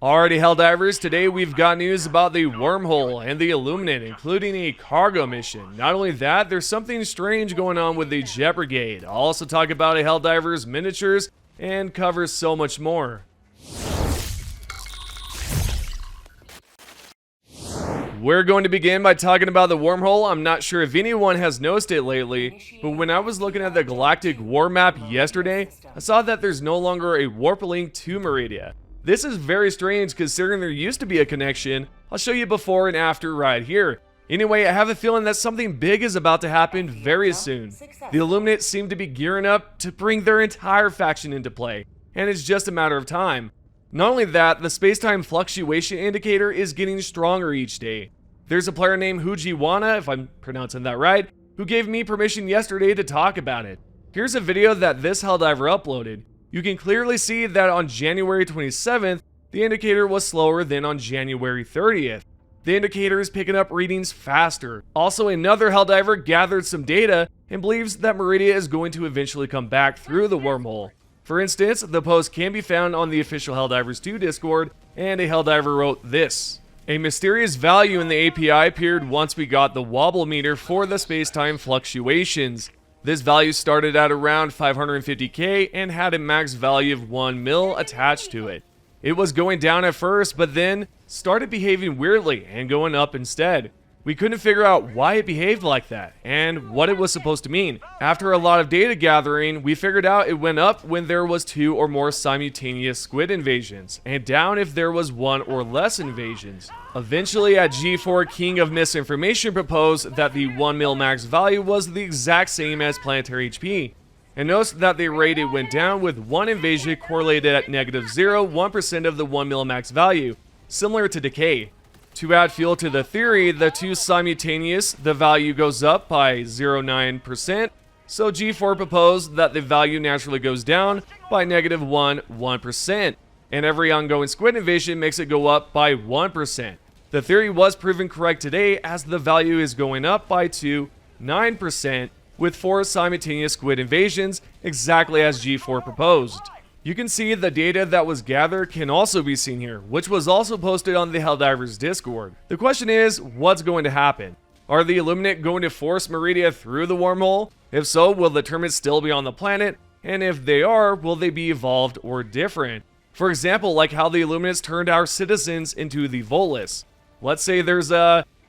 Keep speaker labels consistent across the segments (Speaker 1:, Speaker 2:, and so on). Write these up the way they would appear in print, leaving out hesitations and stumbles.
Speaker 1: Alrighty, Helldivers, today we've got news about the Wormhole and the Illuminate, including a cargo mission. Not only that, there's something strange going on with the Jet Brigade. I'll also talk about a Helldivers miniatures and cover so much more. We're going to begin by talking about the Wormhole. I'm not sure if anyone has noticed it lately, but when I was looking at the Galactic War map yesterday, I saw that there's no longer a warp link to Meridia. This is very strange considering there used to be a connection. I'll show you before and after right here. Anyway, I have a feeling that something big is about to happen very soon. The Illuminate seem to be gearing up to bring their entire faction into play, and it's just a matter of time. Not only that, the space-time fluctuation indicator is getting stronger each day. There's a player named Hujiwana, if I'm pronouncing that right, who gave me permission yesterday to talk about it. Here's a video that this Helldiver uploaded. You can clearly see that on January 27th, the indicator was slower than on January 30th. The indicator is picking up readings faster. Also, another Helldiver gathered some data and believes that Meridia is going to eventually come back through the wormhole. For instance, the post can be found on the official Helldivers 2 Discord, and a Helldiver wrote this. A mysterious value in the API appeared once we got the wobble meter for the space-time fluctuations. This value started at around 550k and had a max value of 1 mil attached to it. It was going down at first, but then started behaving weirdly and going up instead. We couldn't figure out why it behaved like that and what it was supposed to mean. After a lot of data gathering, we figured out it went up when there was 2 or more simultaneous squid invasions, and down if there was 1 or less invasions. Eventually, at G4, King of Misinformation proposed that the 1 mil max value was the exact same as planetary HP, and noticed that the rate it went down with 1 invasion correlated at -0.1% of the 1 mil max value, similar to decay. To add fuel to the theory, the 2 simultaneous, the value goes up by 0.9%, so G4 proposed that the value naturally goes down by -1%, and every ongoing squid invasion makes it go up by 1%. The theory was proven correct today as the value is going up by 9%, with 4 simultaneous squid invasions, exactly as G4 proposed. You can see the data that was gathered can also be seen here, which was also posted on the Helldivers Discord. The question is, what's going to happen? Are the Illuminate going to force Meridia through the wormhole? If so, will the termites still be on the planet? And if they are, will they be evolved or different? For example, like how the Illuminates turned our citizens into the Voltless. Let's say there's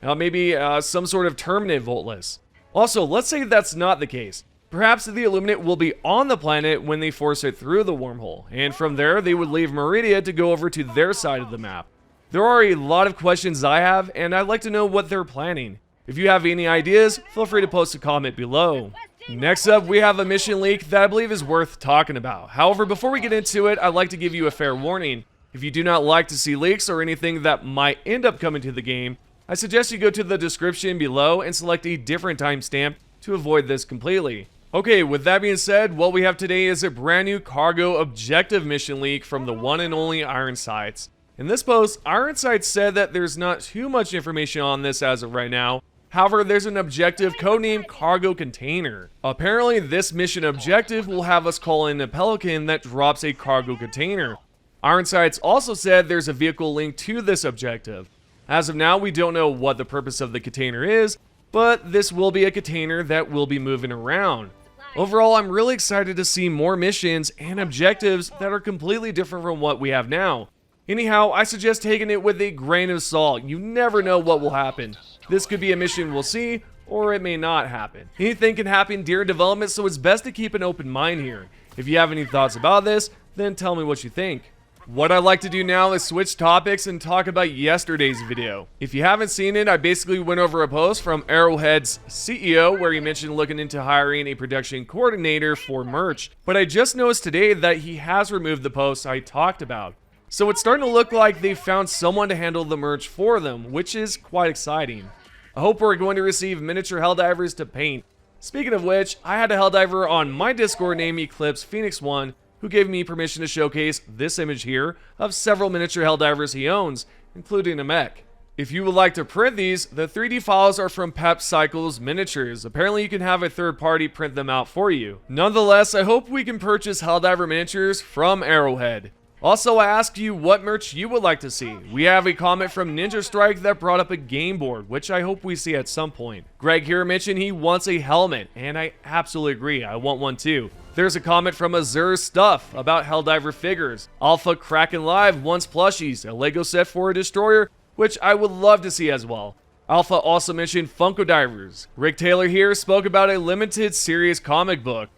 Speaker 1: maybe some sort of terminate Voltless. Also, let's say that's not the case. Perhaps the Illuminate will be on the planet when they force it through the wormhole, and from there they would leave Meridia to go over to their side of the map. There are a lot of questions I have, and I'd like to know what they're planning. If you have any ideas, feel free to post a comment below. Next up, we have a mission leak that I believe is worth talking about. However, before we get into it, I'd like to give you a fair warning. If you do not like to see leaks or anything that might end up coming to the game, I suggest you go to the description below and select a different timestamp to avoid this completely. Okay, with that being said, what we have today is a brand new cargo objective mission leak from the one and only Ironsights. In this post, Ironsights said that there's not too much information on this as of right now. However, there's an objective codenamed Cargo Container. Apparently, this mission objective will have us call in a Pelican that drops a cargo container. Ironsights also said there's a vehicle linked to this objective. As of now, we don't know what the purpose of the container is, but this will be a container that will be moving around. Overall, I'm really excited to see more missions and objectives that are completely different from what we have now. Anyhow, I suggest taking it with a grain of salt. You never know what will happen. This could be a mission we'll see, or it may not happen. Anything can happen during development, so it's best to keep an open mind here. If you have any thoughts about this, then tell me what you think. What I'd like to do now is switch topics and talk about yesterday's video. If you haven't seen it, I basically went over a post from Arrowhead's CEO where he mentioned looking into hiring a production coordinator for merch, but I just noticed today that he has removed the post I talked about. So it's starting to look like they found someone to handle the merch for them, which is quite exciting. I hope we're going to receive miniature Helldivers to paint. Speaking of which, I had a Helldiver on my Discord named Eclipse Phoenix 1 who gave me permission to showcase this image here of several miniature Helldivers he owns, including a mech. If you would like to print these, the 3D files are from Pep Cycles Miniatures. Apparently you can have a third party print them out for you. Nonetheless, I hope we can purchase Helldiver miniatures from Arrowhead. Also, I asked you what merch you would like to see. We have a comment from Ninja Strike that brought up a game board, which I hope we see at some point. Greg here mentioned he wants a helmet, and I absolutely agree, I want one too. There's a comment from Azur Stuff about Helldiver figures. Alpha Kraken Live wants plushies, a Lego set for a destroyer, which I would love to see as well. Alpha also mentioned Funko Divers. Rick Taylor here spoke about a limited series comic book.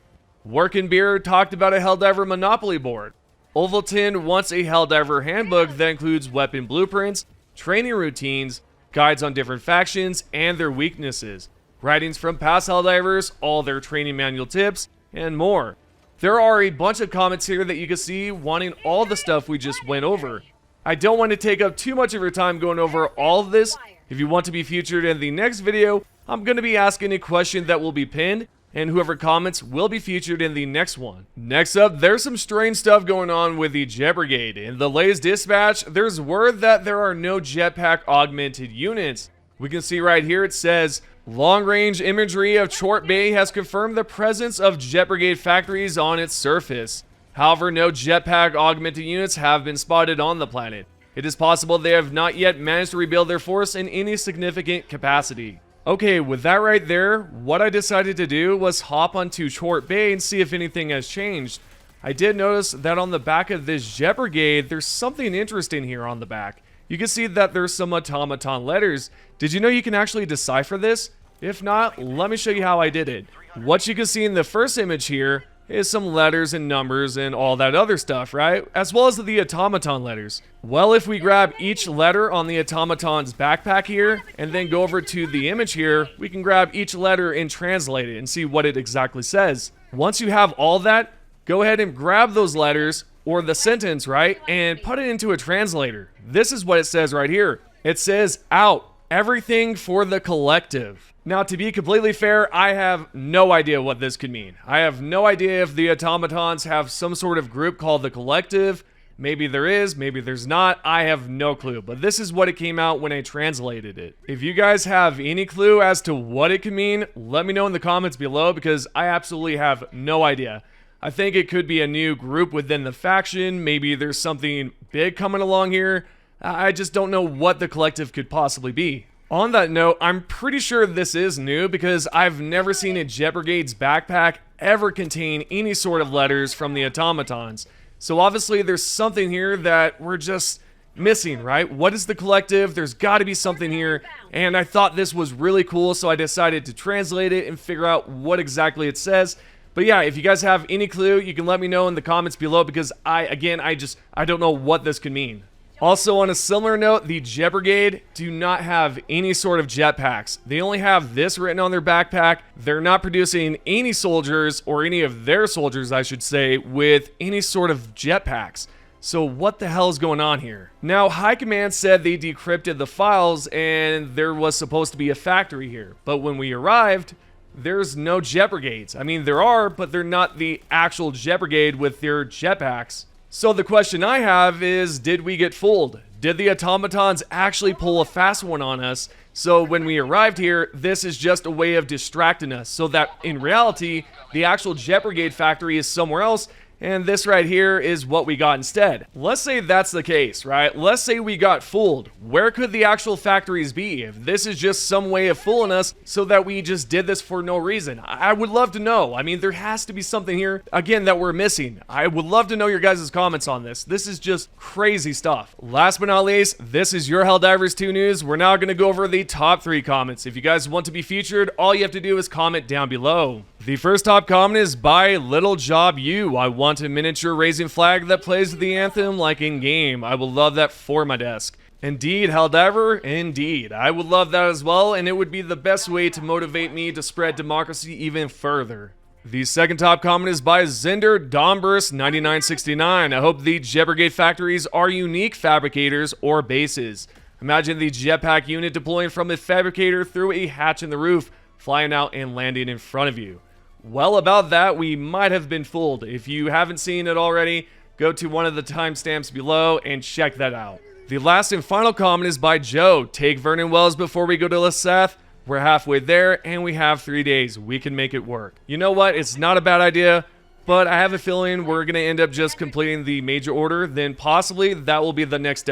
Speaker 1: Workin' Beer talked about a Helldiver Monopoly board. Ovalton wants a Helldiver handbook that includes weapon blueprints, training routines, guides on different factions, and their weaknesses, writings from past Helldivers, all their training manual tips, and more. There are a bunch of comments here that you can see wanting all the stuff we just went over. I don't want to take up too much of your time going over all of this. If you want to be featured in the next video, I'm going to be asking a question that will be pinned, and whoever comments will be featured in the next one. Next up, there's some strange stuff going on with the Jet Brigade. In the latest dispatch, there's word that there are no jetpack augmented units. We can see right here it says, long-range imagery of Chort Bay has confirmed the presence of Jet Brigade factories on its surface. However, no jetpack augmented units have been spotted on the planet. It is possible they have not yet managed to rebuild their force in any significant capacity. Okay, with that right there, what I decided to do was hop onto Chort Bay and see if anything has changed. I did notice that on the back of this Jet Brigade, there's something interesting here on the back. You can see that there's some automaton letters. Did you know you can actually decipher this? If not, let me show you how I did it. What you can see in the first image here is some letters and numbers and all that other stuff, right? As well as the automaton letters. Well, if we grab each letter on the automaton's backpack here and then go over to the image here, we can grab each letter and translate it and see what it exactly says. Once you have all that, go ahead and grab those letters or the sentence, right, and put it into a translator. This is what it says right here. It says, out, everything for the collective. Now, to be completely fair, I have no idea what this could mean. I have no idea if the automatons have some sort of group called the collective. Maybe there is, maybe there's not. I have no clue, but this is what it came out when I translated it. If you guys have any clue as to what it could mean, let me know in the comments below because I absolutely have no idea. I think it could be a new group within the faction. Maybe there's something big coming along here. I just don't know what the collective could possibly be. On that note, I'm pretty sure this is new because I've never seen a Jet Brigade's backpack ever contain any sort of letters from the automatons. So obviously there's something here that we're just missing, right? What is the collective? There's got to be something here. And I thought this was really cool, so I decided to translate it and figure out what exactly it says. But yeah, if you guys have any clue, you can let me know in the comments below because I don't know what this could mean. Also, on a similar note, the Jet Brigade do not have any sort of jetpacks. They only have this written on their backpack. They're not producing any soldiers, or any of their soldiers, I should say, with any sort of jetpacks. So what the hell is going on here? Now, High Command said they decrypted the files and there was supposed to be a factory here. But when we arrived, there's no Jet Brigades. I mean, there are, but they're not the actual Jet Brigade with their jetpacks. So the question I have is, did we get fooled? Did the automatons actually pull a fast one on us? So when we arrived here, this is just a way of distracting us so that in reality, the actual Jet Brigade factory is somewhere else, and this right here is what we got instead. Let's say that's the case, right? Let's say we got fooled. Where could the actual factories be if this is just some way of fooling us so that we just did this for no reason? I would love to know. I mean, there has to be something here, again, that we're missing. I would love to know your guys' comments on this. This is just crazy stuff. Last but not least, this is your Helldivers 2 news. We're now going to go over the top 3 comments. If you guys want to be featured, all you have to do is comment down below. The first top comment is by Little Job U. I want a miniature raising flag that plays the anthem like in game. I would love that for my desk. Indeed, Helldiver, indeed. I would love that as well, and it would be the best way to motivate me to spread democracy even further. The second top comment is by Zender Domburst 9969. I hope the Jet Brigade factories are unique fabricators or bases. Imagine the jetpack unit deploying from a fabricator through a hatch in the roof, flying out and landing in front of you. Well, about that, we might have been fooled. If you haven't seen it already, go to one of the timestamps below and check that out. The last and final comment is by Joe. Take Vernon Wells before we go to Lasath. We're halfway there, and we have 3 days. We can make it work. You know what? It's not a bad idea. but I have a feeling we're going to end up just completing the major order, then possibly that will be the next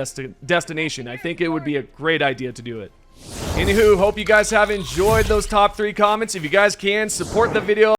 Speaker 1: destination. I think it would be a great idea to do it. Anywho, hope you guys have enjoyed those top 3 comments. If you guys can, support the video.